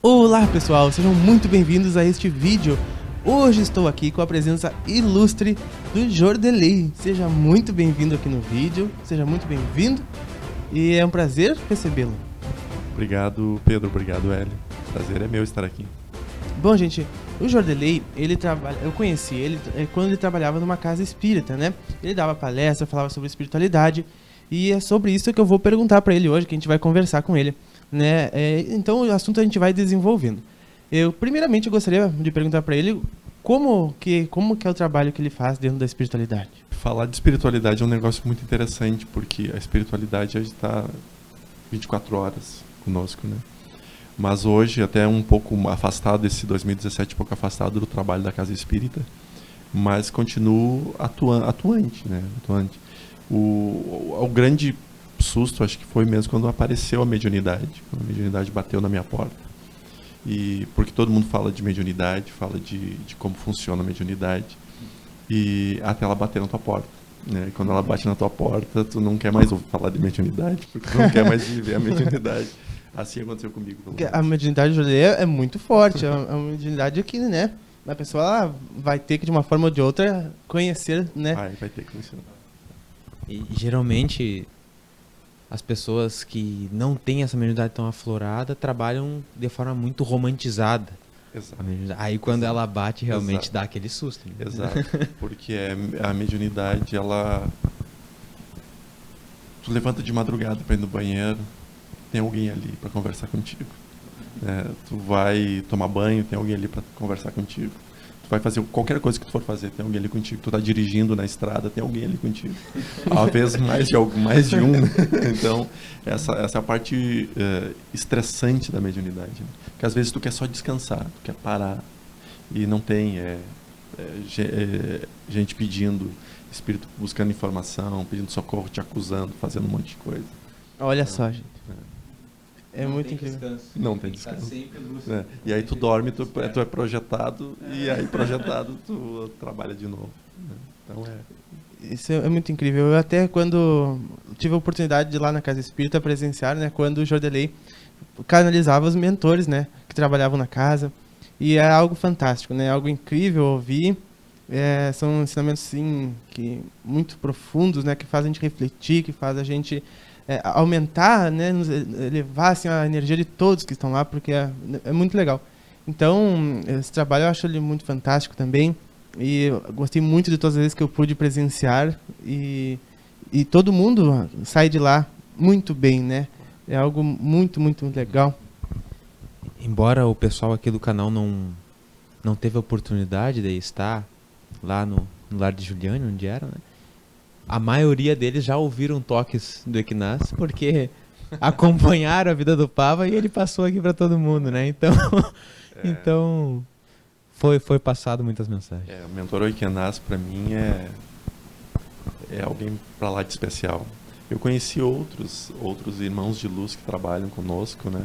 Olá pessoal, sejam muito bem-vindos a este vídeo. Hoje estou aqui com a presença ilustre do Jordelei. Seja muito bem-vindo aqui no vídeo, seja muito bem-vindo e é um prazer recebê-lo. Obrigado, Pedro, obrigado, Hélio. Prazer é meu estar aqui. Bom, gente, o Jordelei, eu conheci ele quando ele trabalhava numa casa espírita, né? Ele dava palestra, falava sobre espiritualidade e é sobre isso que eu vou perguntar para ele hoje, que a gente vai conversar com ele, né? Então o assunto a gente vai desenvolvendo. Primeiramente, eu gostaria de perguntar para ele como que é o trabalho que ele faz dentro da espiritualidade. Falar de espiritualidade é um negócio muito interessante, porque a espiritualidade está 24 horas conosco, né? Mas hoje, até um pouco afastado, esse 2017, um pouco afastado do trabalho da Casa Espírita, mas continuo atuante, né? O grande susto, acho que foi mesmo quando apareceu a mediunidade, quando a mediunidade bateu na minha porta. E porque todo mundo fala de mediunidade, fala de como funciona a mediunidade, e até ela bater na tua porta, né? E quando ela bate na tua porta, tu não quer mais ouvir falar de mediunidade, porque tu não quer mais viver a mediunidade. Assim aconteceu comigo. A mediunidade judeia é muito forte, é uma mediunidade que, né, a pessoa vai ter que, de uma forma ou de outra, conhecer, né? Vai ter que conhecer. E geralmente as pessoas que não têm essa mediunidade tão aflorada trabalham de forma muito romantizada. Exato. Aí quando Exato. ela bate, realmente Exato. dá aquele susto. Né? Exato. Porque a mediunidade, ela... Tu levanta de madrugada para ir no banheiro, tem alguém ali para conversar contigo. Tu vai tomar banho, tem alguém ali para conversar contigo. Tu vai fazer qualquer coisa que tu for fazer, tem alguém ali contigo. Tu tá dirigindo na estrada, tem alguém ali contigo. Às vezes mais de um. Né? Então, essa é a parte estressante da mediunidade. Né? Porque às vezes tu quer só descansar, tu quer parar. E não tem gente pedindo, espírito buscando informação, pedindo socorro, te acusando, fazendo um monte de coisa. Olha só, gente. É muito incrível. Descanso. Não tem descanso. Tá sempre lúcido. E aí tu dorme, tu é projetado, e aí projetado tu trabalha de novo. Né? Então Isso é muito incrível. Eu até quando tive a oportunidade de ir lá na Casa Espírita presenciar, né, quando o Jordelei canalizava os mentores, né, que trabalhavam na casa. E é algo fantástico, né, algo incrível ouvir. São ensinamentos, sim, muito profundos, né, que fazem a gente refletir, que faz a gente... aumentar, né, elevar assim, a energia de todos que estão lá, porque é muito legal. Então, esse trabalho eu acho ele muito fantástico também, e eu gostei muito de todas as vezes que eu pude presenciar, e todo mundo sai de lá muito bem, né? É algo muito, muito legal. Embora o pessoal aqui do canal não teve a oportunidade de estar lá no lar de Juliane, onde era, né? A maioria deles já ouviram toques do Equinas, porque acompanharam a vida do Pava e ele passou aqui para todo mundo, né? Então foi passado muitas mensagens. o mentor Equinas, para mim, é alguém para lá de especial. Eu conheci outros irmãos de luz que trabalham conosco, né?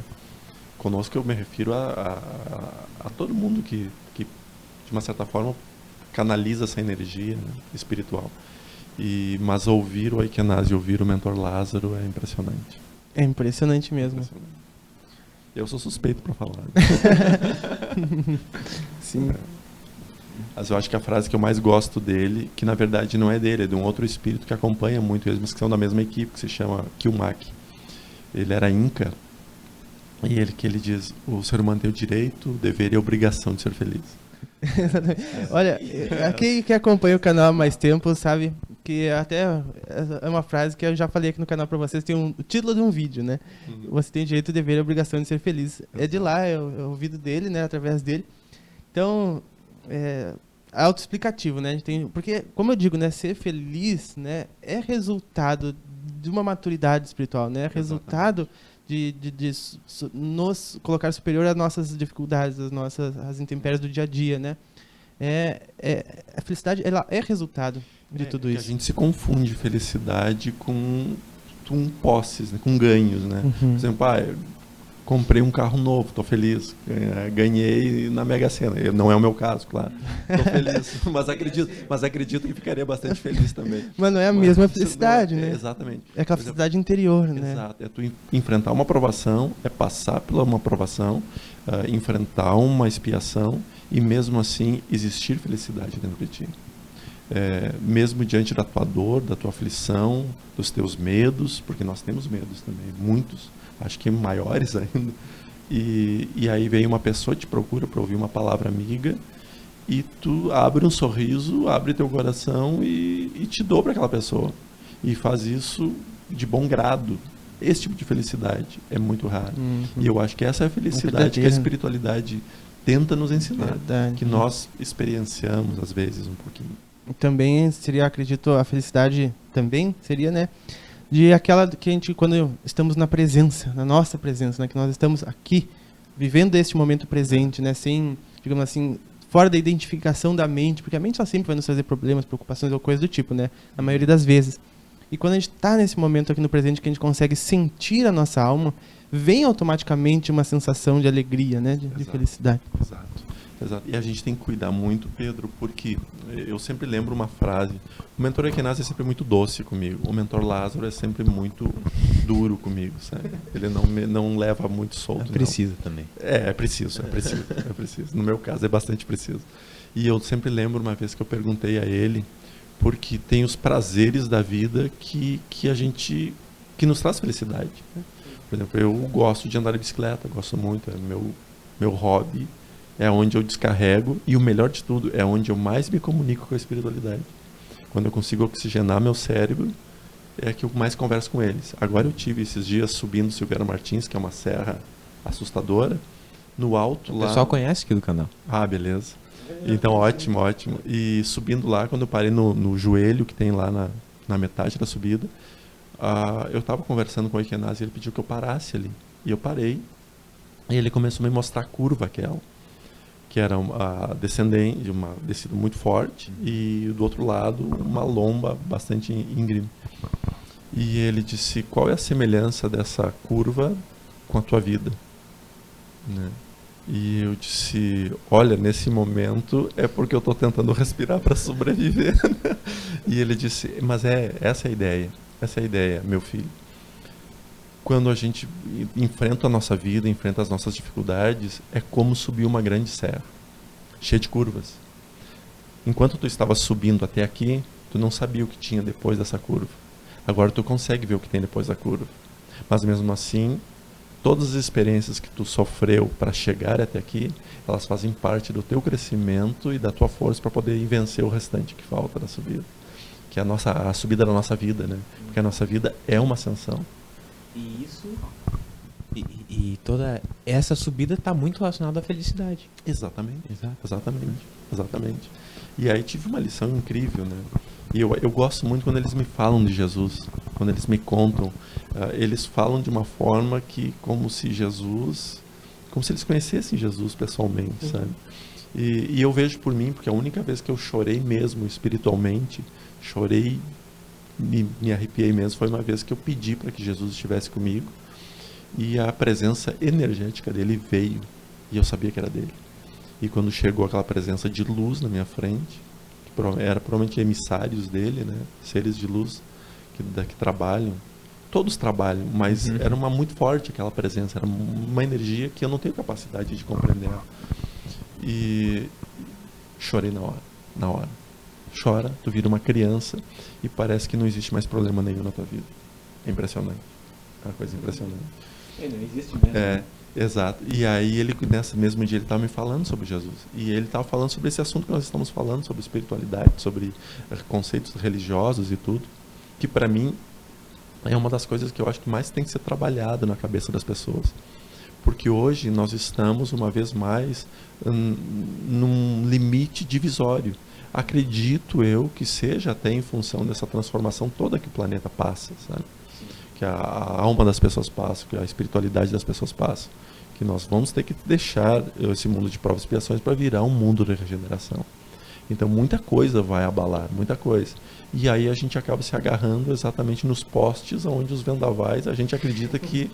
Conosco eu me refiro a todo mundo que, de uma certa forma, canaliza essa energia, né, espiritual. Mas ouvir o Equinas e ouvir o mentor Lázaro é impressionante. É impressionante mesmo. Impressionante. Eu sou suspeito para falar. Sim. Mas eu acho que a frase que eu mais gosto dele, que na verdade não é dele, é de um outro espírito que acompanha muito eles, mas que são da mesma equipe, que se chama Kilmak. Ele era Inca, e ele diz: o ser humano tem o direito, o dever e a obrigação de ser feliz. Olha, quem que acompanha o canal há mais tempo sabe que até é uma frase que eu já falei aqui no canal para vocês, tem o título de um vídeo, né? Você tem direito, dever e obrigação de ser feliz. É de lá, é o ouvido dele, né? Através dele. Então, é autoexplicativo, né? Porque, como eu digo, né? Ser feliz, né? É resultado de uma maturidade espiritual, né? É resultado de nos colocar superior às nossas dificuldades, às intempéries do dia a dia, né? A felicidade, ela é resultado de tudo isso. A gente se confunde felicidade com posses, né? Com ganhos, né? Por exemplo, eu comprei um carro novo, estou feliz, ganhei na Mega Sena. Não é o meu caso, claro. Estou feliz, mas acredito que ficaria bastante feliz também. Mas não é a mesma felicidade, né? Exatamente. É aquela felicidade interior, né? Exato. É tu enfrentar uma aprovação, é passar pela uma aprovação, enfrentar uma expiação e mesmo assim existir felicidade dentro de ti. Mesmo diante da tua dor, da tua aflição, dos teus medos, porque nós temos medos também, muitos, acho que maiores ainda. E aí vem uma pessoa, te procura para ouvir uma palavra amiga, e tu abre um sorriso, abre teu coração e te dou para aquela pessoa. E faz isso de bom grado. Esse tipo de felicidade é muito raro. E eu acho que essa é a felicidade que a espiritualidade tenta nos ensinar. Verdade. Que nós experienciamos, às vezes, um pouquinho. Também seria, acredito, a felicidade também seria, né, de aquela que a gente, quando estamos na presença, na nossa presença, né, que nós estamos aqui, vivendo este momento presente, né, sem, digamos assim, fora da identificação da mente, porque a mente ela sempre vai nos trazer problemas, preocupações ou coisas do tipo, né, na maioria das vezes. E quando a gente está nesse momento aqui no presente, que a gente consegue sentir a nossa alma, vem automaticamente uma sensação de alegria, né, de felicidade. Exato. E a gente tem que cuidar muito, Pedro, porque eu sempre lembro uma frase. O mentor Equenaz é sempre muito doce comigo. O mentor Lázaro é sempre muito duro comigo, sabe? Ele não leva muito solto. É preciso também. É preciso. No meu caso, é bastante preciso. E eu sempre lembro uma vez que eu perguntei a ele, porque tem os prazeres da vida que nos traz felicidade. Né? Por exemplo, eu gosto de andar de bicicleta, gosto muito, é meu hobby. É onde eu descarrego e o melhor de tudo, é onde eu mais me comunico com a espiritualidade. Quando eu consigo oxigenar meu cérebro, é que eu mais converso com eles. Agora eu tive esses dias subindo Silveira Martins, que é uma serra assustadora, no alto lá... O pessoal conhece aqui do canal. Ah, beleza. Então, ótimo. E subindo lá, quando eu parei no joelho que tem lá na metade da subida, eu estava conversando com o Equenaz e ele pediu que eu parasse ali. E eu parei. E ele começou a me mostrar a curva aquela, que era uma descendente, uma descida muito forte, e do outro lado uma lomba bastante íngreme. E ele disse, qual é a semelhança dessa curva com a tua vida? Né? E eu disse, olha, nesse momento é porque eu estou tentando respirar para sobreviver. E ele disse, mas essa é a ideia, meu filho. Quando a gente enfrenta a nossa vida, enfrenta as nossas dificuldades, é como subir uma grande serra, cheia de curvas. Enquanto tu estava subindo até aqui, tu não sabia o que tinha depois dessa curva. Agora tu consegue ver o que tem depois da curva. Mas mesmo assim, todas as experiências que tu sofreu para chegar até aqui, elas fazem parte do teu crescimento e da tua força para poder vencer o restante que falta da subida. Que é a subida da nossa vida, né? Porque a nossa vida é uma ascensão. E isso... E toda essa subida está muito relacionada à felicidade. Exatamente. E aí tive uma lição incrível, né? E eu gosto muito quando eles me falam de Jesus, quando eles me contam. Eles falam de uma forma que, como se eles conhecessem Jesus pessoalmente, sabe? E eu vejo por mim, porque a única vez que eu chorei mesmo espiritualmente, me arrepiei mesmo, foi uma vez que eu pedi para que Jesus estivesse comigo e a presença energética dele veio e eu sabia que era dele. E quando chegou aquela presença de luz na minha frente, que era provavelmente emissários dele, né? Seres de luz que trabalham, todos trabalham, mas era muito forte aquela presença, era uma energia que eu não tenho capacidade de compreender. E chorei na hora. Chora, tu vira uma criança e parece que não existe mais problema nenhum na tua vida. É impressionante. É uma coisa impressionante. Não existe mesmo. Exato. E aí nesse mesmo dia ele estava me falando sobre Jesus. E ele estava falando sobre esse assunto que nós estamos falando, sobre espiritualidade, sobre conceitos religiosos e tudo, que para mim é uma das coisas que eu acho que mais tem que ser trabalhado na cabeça das pessoas. Porque hoje nós estamos, uma vez mais, num limite divisório. Acredito eu que seja até em função dessa transformação toda que o planeta passa, sabe? Que a alma das pessoas passa, que a espiritualidade das pessoas passa. Que nós vamos ter que deixar esse mundo de provas e expiações para virar um mundo de regeneração. Então muita coisa vai abalar, muita coisa. E aí a gente acaba se agarrando exatamente nos postes onde os vendavais, a gente acredita que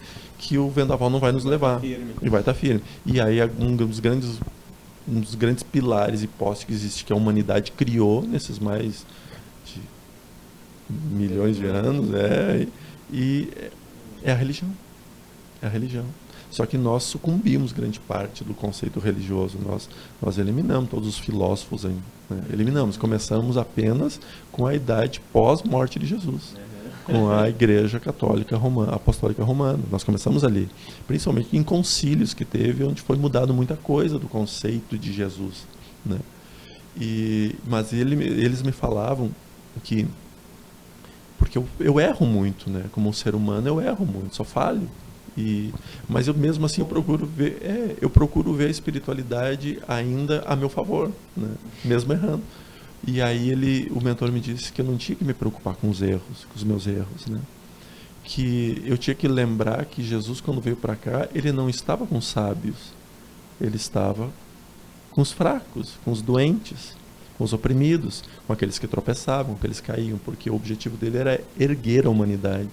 o vendaval não vai nos levar. E vai estar firme. E aí um dos grandes pilares e postes que existe, que a humanidade criou nesses mais de milhões de anos, e é a religião. É a religião. Só que nós sucumbimos grande parte do conceito religioso. Nós eliminamos todos os filósofos, né? Eliminamos. Começamos apenas com a idade pós-morte de Jesus, com a Igreja Católica Romana, Apostólica Romana. Nós começamos ali, principalmente em concílios que teve, onde foi mudado muita coisa do conceito de Jesus, né? Mas eles me falavam que, porque eu erro muito, né? Como um ser humano eu erro muito, só falho. Mas eu mesmo assim eu procuro ver a espiritualidade ainda a meu favor, né? Mesmo errando. E aí o mentor me disse que eu não tinha que me preocupar com os meus erros, né? Que eu tinha que lembrar que Jesus, quando veio para cá, ele não estava com os sábios, ele estava com os fracos, com os doentes, com os oprimidos, com aqueles que tropeçavam, com aqueles que caíam, porque o objetivo dele era erguer a humanidade,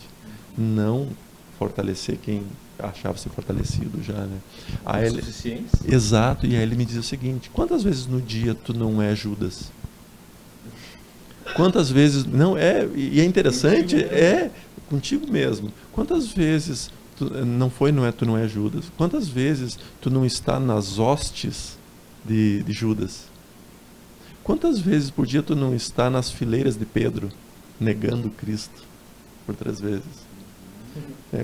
não fortalecer quem achava ser fortalecido já, né? Exato. E aí ele me diz o seguinte: quantas vezes no dia tu não é Judas? Quantas vezes não é? E é interessante, contigo mesmo. Quantas vezes tu não é Judas? Quantas vezes tu não está nas hostes de Judas? Quantas vezes por dia tu não está nas fileiras de Pedro, negando Cristo por 3 vezes?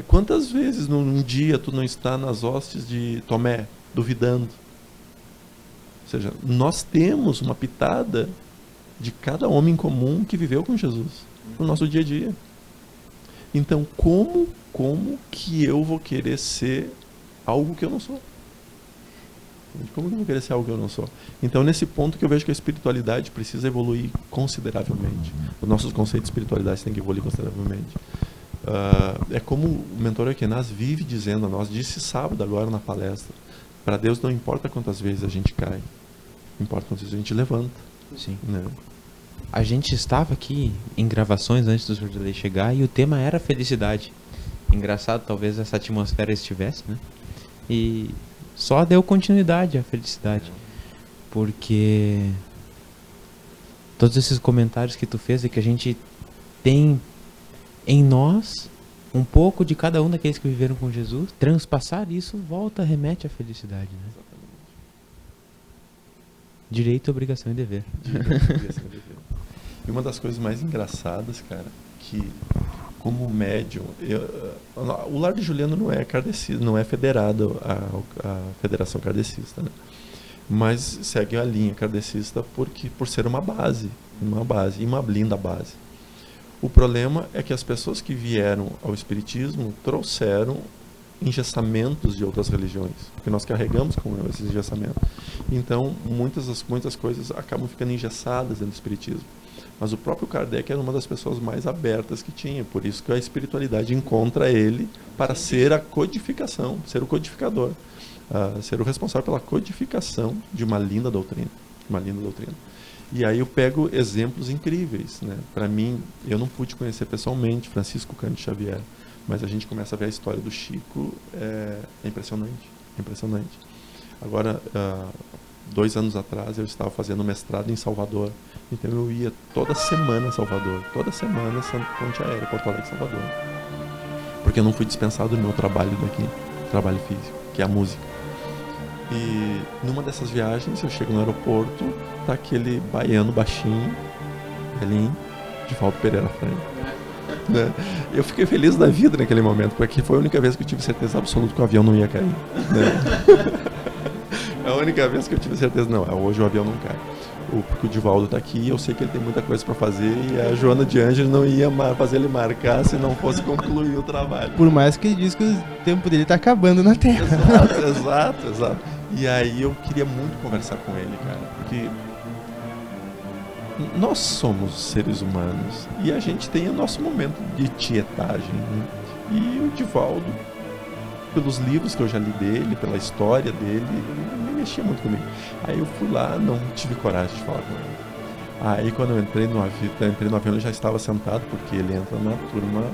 Quantas vezes num dia tu não está nas hostes de Tomé, duvidando? Ou seja, nós temos uma pitada de cada homem comum que viveu com Jesus no nosso dia a dia. Então, como que eu vou querer ser algo que eu não sou? Como que eu vou querer ser algo que eu não sou? Então, nesse ponto que eu vejo que a espiritualidade precisa evoluir consideravelmente. Os nossos conceitos de espiritualidade têm que evoluir consideravelmente. É como o mentor Ekenaz vive dizendo a nós, disse sábado agora na palestra: para Deus não importa quantas vezes a gente cai, importa quantas vezes a gente levanta. Sim. Né? A gente estava aqui em gravações antes do Jordelei chegar e o tema era felicidade. Engraçado, talvez essa atmosfera estivesse, né? E só deu continuidade à felicidade. Porque todos esses comentários que tu fez é que a gente tem em nós um pouco de cada um daqueles que viveram com Jesus. Transpassar isso remete à felicidade, né? Direito, obrigação e dever. E uma das coisas mais engraçadas, cara, que como médium, o Lar de Juliano não é kardecista, não é federado à Federação Kardecista, né? Mas segue a linha kardecista por ser uma base, e uma linda base. O problema é que as pessoas que vieram ao Espiritismo trouxeram engessamentos de outras religiões, porque nós carregamos com esses engessamentos. Então, muitas coisas acabam ficando engessadas dentro do Espiritismo. Mas o próprio Kardec era uma das pessoas mais abertas que tinha, por isso que a espiritualidade encontra ele para ser a codificação, ser o codificador, ser o responsável pela codificação de uma linda doutrina. E aí eu pego exemplos incríveis, né? Para mim, eu não pude conhecer pessoalmente Francisco Cândido Xavier, mas a gente começa a ver a história do Chico, é impressionante. Agora, 2 anos atrás, eu estava fazendo mestrado em Salvador, então eu ia toda semana a Salvador, Ponte Aérea, Porto Alegre, Salvador, porque eu não fui dispensado do meu trabalho daqui, trabalho físico, que é a música. E numa dessas viagens, eu chego no aeroporto, tá aquele baiano baixinho, velhinho, Divaldo Pereira Franco. Né? Eu fiquei feliz da vida naquele momento, porque foi a única vez que eu tive certeza absoluta que o avião não ia cair. Né? A única vez que eu tive certeza, hoje o avião não cai. Porque o Divaldo está aqui, eu sei que ele tem muita coisa para fazer, e a Joana de Ângeles não ia fazer ele marcar se não fosse concluir o trabalho. Por mais que ele diz que o tempo dele está acabando na Terra. Exato. E aí eu queria muito conversar com ele, cara, porque nós somos seres humanos e a gente tem o nosso momento de tietagem, né? E o Divaldo, pelos livros que eu já li dele, pela história dele, ele mexia muito comigo. Aí eu fui lá, não tive coragem de falar com ele. Aí quando eu entrei no avião, ele já estava sentado, porque ele entra na turma,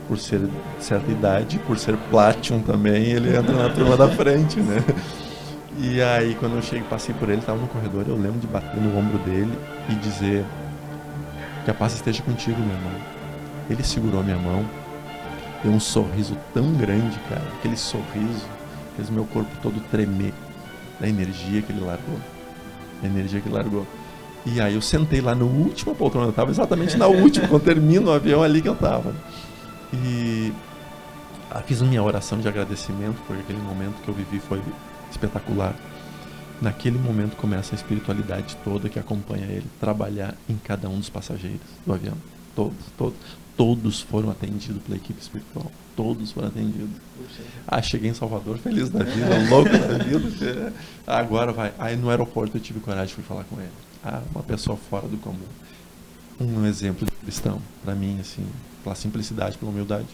por ser de certa idade, por ser Platinum também, ele entra na turma da frente, né? E aí quando eu passei por ele, estava no corredor, eu lembro de bater no ombro dele e dizer: que a paz esteja contigo, meu irmão. Ele segurou a minha mão, deu um sorriso tão grande, cara, aquele sorriso fez o meu corpo todo tremer da energia que ele largou. A energia que ele largou. E aí eu sentei lá no último poltrona, eu estava exatamente na última, quando termina o avião ali que eu estava. E fiz minha oração de agradecimento, porque aquele momento que eu vivi foi espetacular. Naquele momento começa a espiritualidade toda que acompanha ele, trabalhar em cada um dos passageiros do avião. Todos foram atendidos pela equipe espiritual. Todos foram atendidos. Cheguei em Salvador feliz da vida, louco da vida. Agora vai. Aí no aeroporto eu tive coragem de fui falar com ele. Uma pessoa fora do comum. Um exemplo de cristão, para mim, assim, pela simplicidade, pela humildade.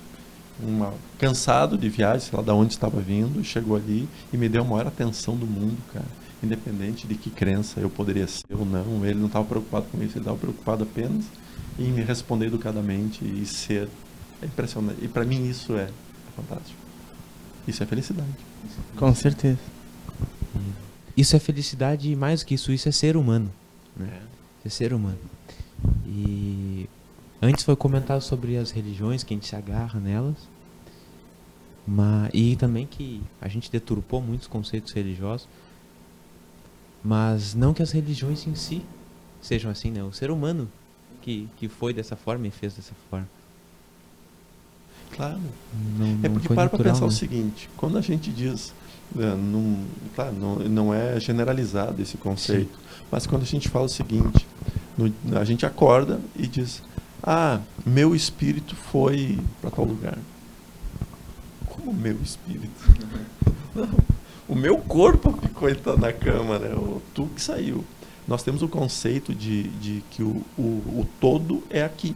Cansado de viagem, sei lá de onde estava vindo, chegou ali e me deu a maior atenção do mundo, cara. Independente de que crença eu poderia ser ou não, ele não estava preocupado com isso, ele estava preocupado apenas em me responder educadamente e ser. É impressionante. E para mim isso é fantástico. Isso é felicidade. Com certeza. Isso é felicidade e mais do que isso é ser humano. Né? É ser humano. E antes foi comentado sobre as religiões, que a gente se agarra nelas. E também que a gente deturpou muitos conceitos religiosos. Mas não que as religiões em si sejam assim, né? O ser humano que foi dessa forma e fez dessa forma. Claro. Não porque para pensar, né? O seguinte, quando a gente diz, claro, não é generalizado esse conceito, sim, mas quando a gente fala o seguinte, a gente acorda e diz, meu espírito foi para tal lugar. Como meu espírito? Não, o meu corpo ficou na cama, né? Tu que saiu. Nós temos o conceito de que o todo é aqui.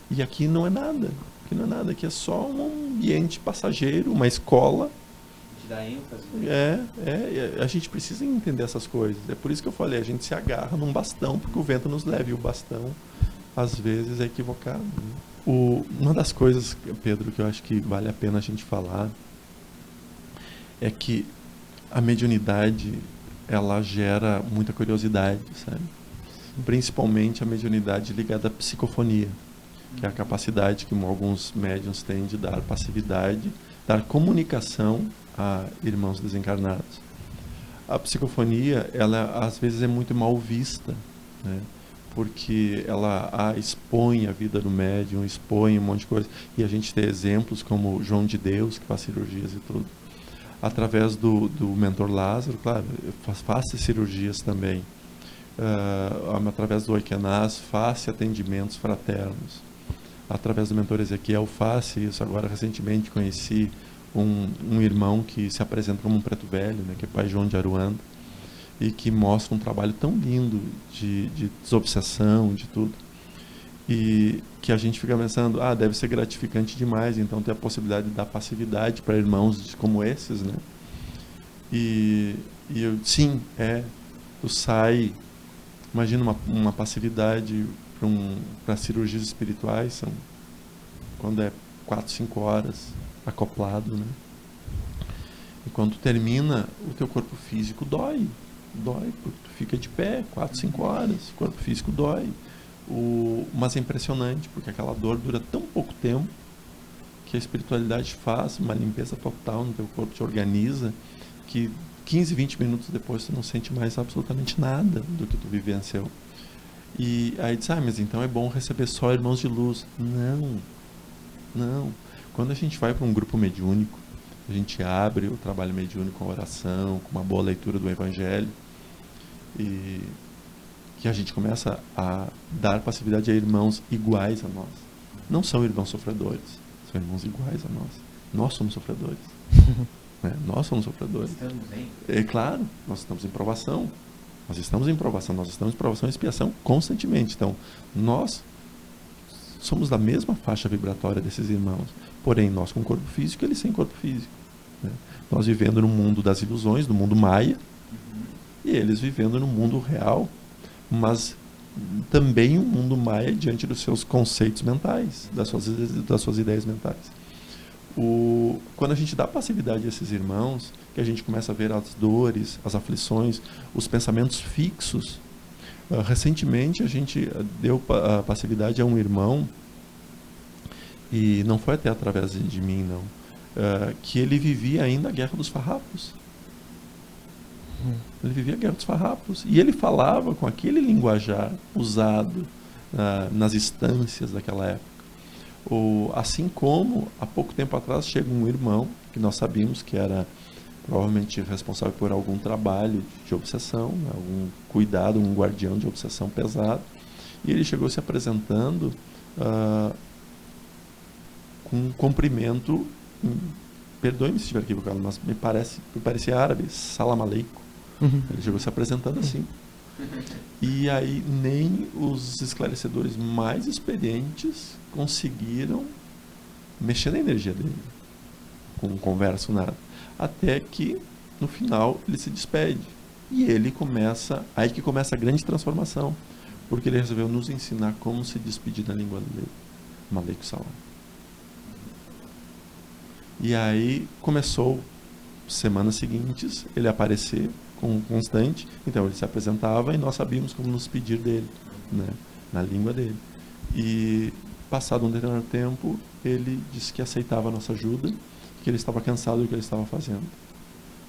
E aqui não é nada. Aqui não é nada. Aqui é só um ambiente passageiro, uma escola. Te dá ênfase. A gente precisa entender essas coisas. É por isso que eu falei, a gente se agarra num bastão, porque o vento nos leva. E o bastão, às vezes, é equivocado. Uma das coisas, Pedro, que eu acho que vale a pena a gente falar é que a mediunidade, ela gera muita curiosidade, sabe? Principalmente a mediunidade ligada à psicofonia, que é a capacidade que alguns médiuns têm de dar passividade, dar comunicação a irmãos desencarnados. A psicofonia, ela às vezes é muito mal vista, né? Porque ela expõe a vida do médium, expõe um monte de coisa. E a gente tem exemplos como João de Deus, que faz cirurgias e tudo. Através do mentor Lázaro, claro, faz cirurgias também. Através do Oikenaz, faz atendimentos fraternos. Através do mentor Ezequiel, faz isso. Agora, recentemente, conheci um irmão que se apresenta como um preto velho, né, que é pai João de Aruanda, e que mostra um trabalho tão lindo de desobsessão, de tudo. E que a gente fica pensando, deve ser gratificante demais, então ter a possibilidade de dar passividade para irmãos como esses, né? Sim, tu sai, imagina uma passividade para cirurgias espirituais, quando é 4, 5 horas acoplado, né? E quando tu termina, o teu corpo físico dói, porque tu fica de pé 4, 5 horas, o corpo físico dói. Mas é impressionante, porque aquela dor dura tão pouco tempo que a espiritualidade faz uma limpeza total no teu corpo, te organiza, que 15, 20 minutos depois tu não sente mais absolutamente nada do que tu vivenciou. E aí diz, mas então é bom receber só irmãos de luz. Não. Quando a gente vai para um grupo mediúnico, a gente abre o trabalho mediúnico com oração, com uma boa leitura do Evangelho, e que a gente começa a dar passividade a irmãos iguais a nós. Não são irmãos sofredores, são irmãos iguais a nós. Nós somos sofredores. Né? Nós somos sofredores. Claro, nós estamos em provação. Nós estamos em provação e expiação constantemente. Então, nós somos da mesma faixa vibratória desses irmãos. Porém, nós com corpo físico, eles sem corpo físico. Né? Nós vivendo no mundo das ilusões, no mundo maia, e eles vivendo no mundo real, mas também um mundo maia diante dos seus conceitos mentais, das suas ideias mentais. Quando a gente dá passividade a esses irmãos, que a gente começa a ver as dores, as aflições, os pensamentos fixos. Recentemente a gente deu passividade a um irmão, e não foi até através de mim, não. que ele vivia ainda a Guerra dos Farrapos. Ele vivia a Guerra dos Farrapos. E ele falava com aquele linguajar usado nas instâncias daquela época. Assim como, há pouco tempo atrás, chega um irmão, que nós sabíamos que era provavelmente responsável por algum trabalho de obsessão, algum cuidado, um guardião de obsessão pesado. E ele chegou se apresentando com um cumprimento, perdoe-me se estiver equivocado, mas me parece árabe, salam aleikum. Ele chegou se apresentando assim. E aí nem os esclarecedores mais experientes conseguiram mexer na energia dele, com conversa, nada. Até que, no final, ele se despede. E ele começa, aí que começa a grande transformação, porque ele resolveu nos ensinar como se despedir na língua dele. Aleikum salam. E aí começou, semanas seguintes, ele aparecer com constante. Então ele se apresentava e nós sabíamos como nos pedir dele, né, na língua dele. E passado um determinado tempo, ele disse que aceitava a nossa ajuda, que ele estava cansado do que ele estava fazendo,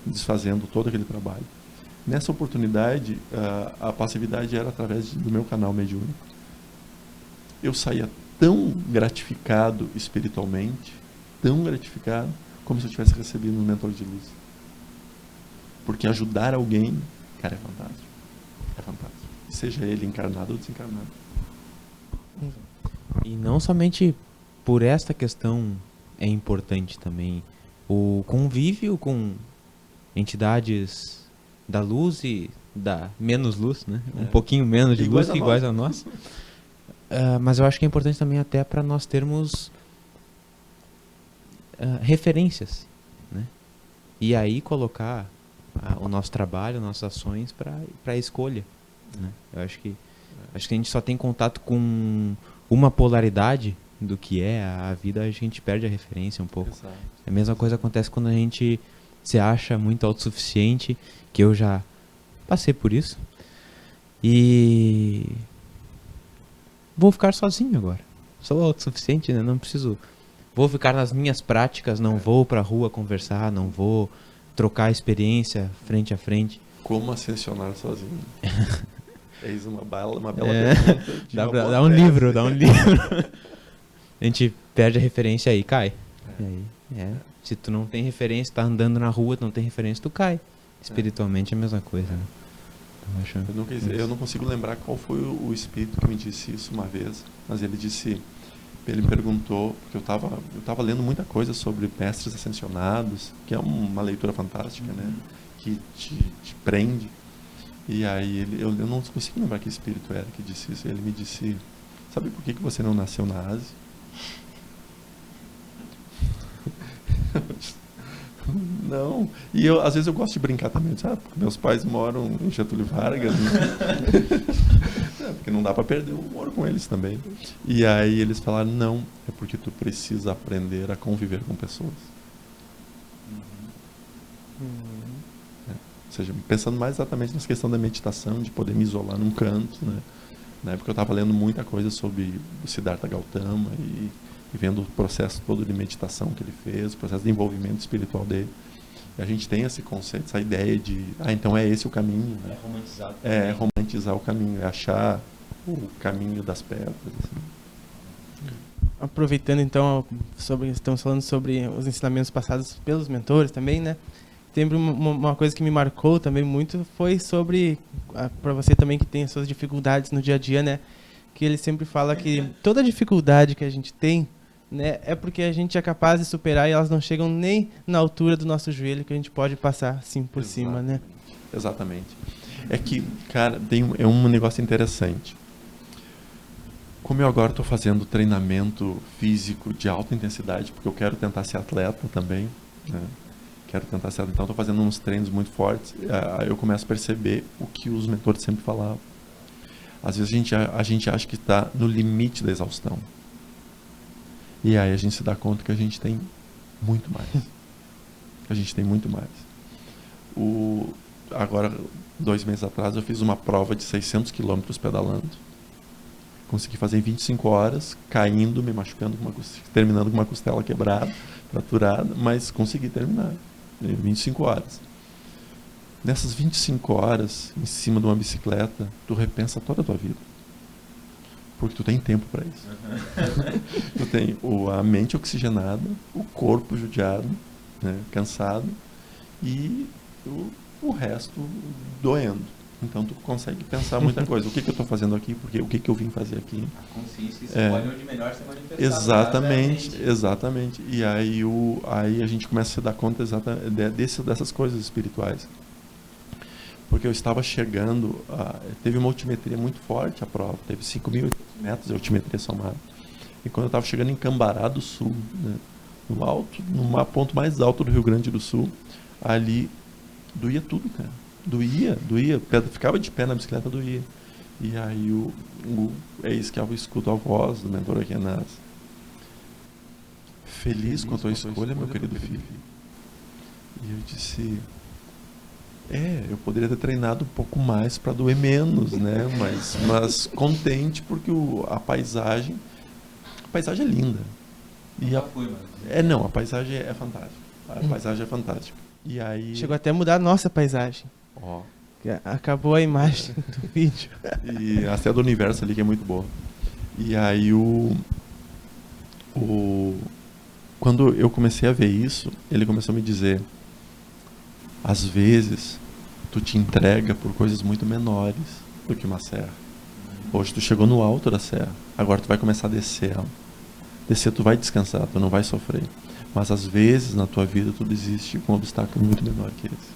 desfazendo todo aquele trabalho. Nessa oportunidade, a passividade era através do meu canal mediúnico. Eu saía tão gratificado espiritualmente, tão gratificado, como se eu tivesse recebido um mentor de luz. Porque ajudar alguém, cara, é fantástico. É fantástico. Seja ele encarnado ou desencarnado. E não somente por esta questão é importante também o convívio com entidades da luz e da menos luz, né? Um pouquinho menos de luz que iguais a nós. Mas eu acho que é importante também até para nós termos referências, né? E aí colocar o nosso trabalho, nossas ações para a escolha, né? Eu acho que a gente só tem contato com uma polaridade do que é a vida, a gente perde a referência um pouco. Exato. A mesma coisa acontece quando a gente se acha muito autossuficiente, que eu já passei por isso, e vou ficar sozinho agora. Sou autossuficiente, né? Não preciso. Vou ficar nas minhas práticas, não vou pra rua conversar, não vou trocar experiência frente a frente. Como ascensionar sozinho? Eis uma bela pergunta. Dá um livro. A gente perde a referência aí, cai. E aí, se tu não tem referência, tá andando na rua, tu não tem referência, tu cai. Espiritualmente é a mesma coisa, né? Eu não consigo lembrar qual foi o espírito que me disse isso uma vez, mas ele me perguntou, porque eu estava lendo muita coisa sobre mestres ascensionados, que é uma leitura fantástica, né? Que te prende. E aí eu não consigo lembrar que espírito era que disse isso. Ele me disse: sabe por que você não nasceu na Ásia? Não. E às vezes eu gosto de brincar também, sabe? Porque meus pais moram em Getúlio Vargas, né? Porque não dá para perder o humor com eles também. E aí eles falaram: não, é porque tu precisa aprender a conviver com pessoas. Ou seja, pensando mais exatamente nessa questão da meditação, de poder me isolar num canto, né? Na época eu estava lendo muita coisa sobre o Siddhartha Gautama e vendo o processo todo de meditação que ele fez, o processo de envolvimento espiritual dele. E a gente tem esse conceito, essa ideia de, então é esse o caminho, né? É romantizar o caminho, é achar o caminho das pedras. Assim. Aproveitando então, estamos falando sobre os ensinamentos passados pelos mentores também, né? Sempre uma coisa que me marcou também muito foi sobre, para você também que tem as suas dificuldades no dia a dia, né? Que ele sempre fala que toda dificuldade que a gente tem, né, é porque a gente é capaz de superar e elas não chegam nem na altura do nosso joelho, que a gente pode passar assim por cima, né? Exatamente. É que, cara, é um negócio interessante. Como eu agora estou fazendo treinamento físico de alta intensidade, porque eu quero tentar ser atleta também, né? Quero tentar ser atleta, então estou fazendo uns treinos muito fortes, eu começo a perceber o que os mentores sempre falavam. Às vezes a gente acha que está no limite da exaustão. E aí a gente se dá conta que a gente tem muito mais. A gente tem muito mais. Agora, 2 meses atrás, eu fiz uma prova de 600 quilômetros pedalando. Consegui fazer em 25 horas, caindo, me machucando, terminando com uma costela quebrada, fraturada, mas consegui terminar em 25 horas. Nessas 25 horas, em cima de uma bicicleta, tu repensa toda a tua vida. Porque tu tem tempo para isso. Tu tem a mente oxigenada, o corpo judiado, né, cansado, e o resto doendo. Então tu consegue pensar muita coisa. O que eu estou fazendo aqui? Porque o que eu vim fazer aqui? A consciência que escolhe onde melhor ser manifestada. Exatamente, exatamente. E aí, aí a gente começa a se dar conta dessas coisas espirituais. Porque eu estava chegando, teve uma altimetria muito forte a prova, teve 5.000 metros de altimetria somada. E quando eu estava chegando em Cambará do Sul, né, no ponto mais alto do Rio Grande do Sul, ali doía tudo, cara. Doía. Ficava de pé na bicicleta, doía. E aí é isso que eu escuto a voz do mentor Aquinas. Feliz com a tua escolha, meu querido filho. E eu disse... eu poderia ter treinado um pouco mais para doer menos, né? Mas contente porque a paisagem é linda. E a paisagem é fantástica. A paisagem é fantástica. E aí chegou até a mudar a nossa paisagem. Acabou a imagem do vídeo. E até do universo ali que é muito boa. E aí quando eu comecei a ver isso, ele começou a me dizer: às vezes, tu te entrega por coisas muito menores do que uma serra. Hoje tu chegou no alto da serra, agora tu vai começar a descer ela. Descer tu vai descansar, tu não vai sofrer. Mas às vezes na tua vida tu desiste com um obstáculo muito menor que esse.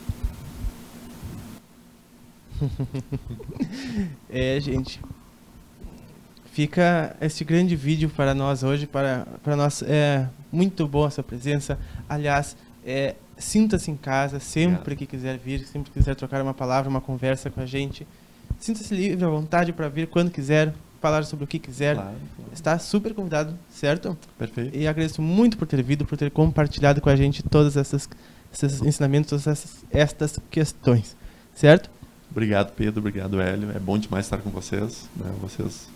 Gente. Fica este grande vídeo para nós hoje, para nós. É muito boa a sua presença. Aliás, sinta-se em casa sempre que quiser vir, sempre que quiser trocar uma palavra, uma conversa com a gente. Sinta-se livre, à vontade para vir quando quiser, falar sobre o que quiser. Claro. Está super convidado, certo? Perfeito. E agradeço muito por ter vindo, por ter compartilhado com a gente todos esses ensinamentos, todas estas questões, certo? Obrigado, Pedro. Obrigado, Hélio. É bom demais estar com vocês, né? Vocês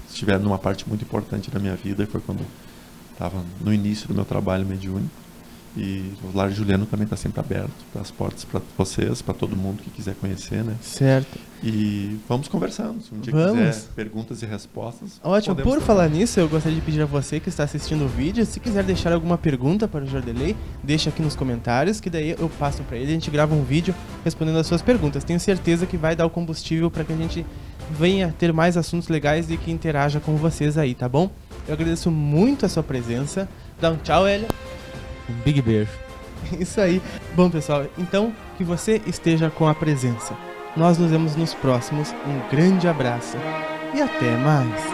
estiveram numa parte muito importante da minha vida, e foi quando estava no início do meu trabalho mediúnico. E o Lar Juliano também está sempre aberto, as portas para vocês, para todo mundo que quiser conhecer, né? Certo. E vamos conversando. Se um dia quiser perguntas e respostas. Ótimo. Por falar nisso, eu gostaria de pedir a você que está assistindo o vídeo, se quiser deixar alguma pergunta para o Jordelei, deixa aqui nos comentários, que daí eu passo para ele, a gente grava um vídeo respondendo as suas perguntas. Tenho certeza que vai dar o combustível para que a gente venha ter mais assuntos legais e que interaja com vocês aí, tá bom? Eu agradeço muito a sua presença. Dá um tchau, Hélio. Um big beijo. Isso aí. Bom, pessoal, então que você esteja com a presença. Nós nos vemos nos próximos. Um grande abraço e até mais.